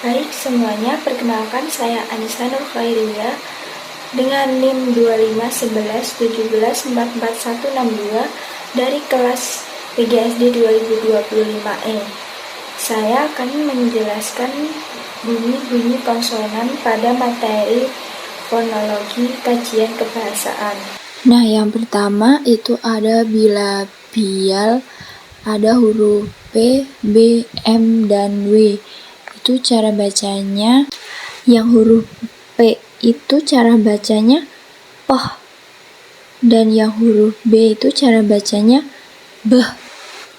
Baik semuanya, perkenalkan saya Anissa Nur Khairiyah dengan NIM 251117444162 dari kelas PGSD 2025E. Saya akan menjelaskan bunyi-bunyi konsonan pada materi fonologi kajian kebahasaan. Nah, yang pertama itu ada bilabial, ada huruf P, B, M, dan W. Itu cara bacanya. Yang huruf P itu cara bacanya poh, dan yang huruf B itu cara bacanya beh.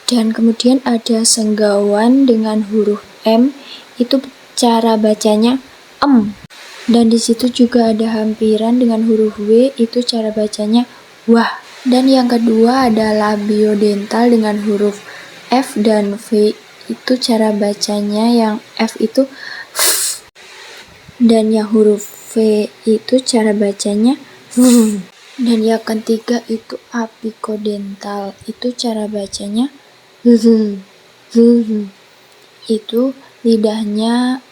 Dan kemudian ada senggawan dengan huruf M, itu cara bacanya em. Dan di situ juga ada hampiran dengan huruf W, itu cara bacanya wah. Dan yang kedua ada labiodental dengan huruf F dan V, itu cara bacanya yang F itu f, dan yang huruf V itu cara bacanya v. Dan yang ketiga itu apikodental, itu cara bacanya z. Itu lidahnya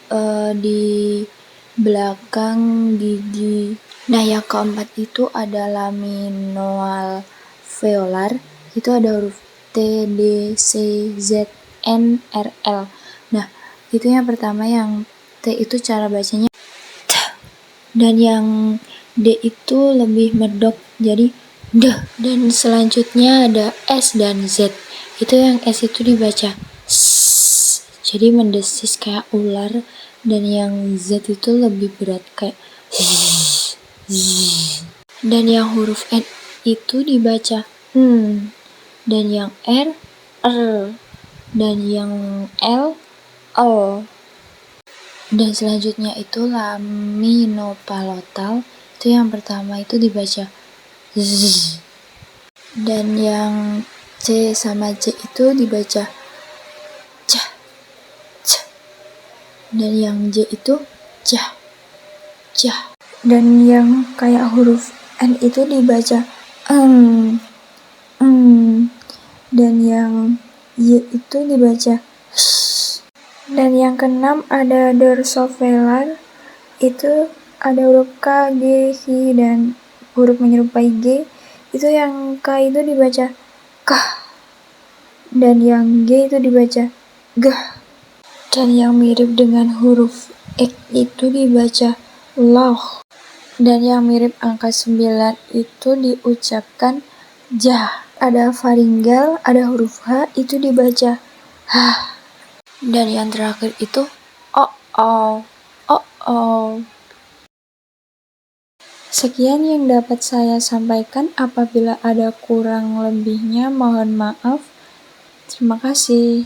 di belakang gigi. Nah, yang keempat itu ada laminoal veolar, itu ada huruf T, D, C, Z, N, R, L. Nah, itu yang pertama, yang T itu cara bacanya T, dan yang D itu lebih medok jadi D. Dan selanjutnya ada S dan Z, itu yang S itu dibaca S, jadi mendesis kayak ular, dan yang Z itu lebih berat kayak Z. Dan yang huruf N itu dibaca N, dan yang R, dan yang L, Dan selanjutnya itu laminopalatal, itu yang pertama itu dibaca Z, dan yang C sama J itu dibaca C, dan yang J itu J. Dan yang kayak huruf N itu dibaca dan yang Y itu dibaca S. Dan yang keenam ada dorsovelar, itu ada huruf K, G, H, dan huruf menyerupai G, itu yang K itu dibaca K, dan yang G itu dibaca G. Dan yang mirip dengan huruf X itu dibaca loh, dan yang mirip angka 9 itu diucapkan jah. Ada faringal, ada huruf H, itu dibaca H. Dan yang terakhir itu o. Sekian yang dapat saya sampaikan. Apabila ada kurang lebihnya, mohon maaf. Terima kasih.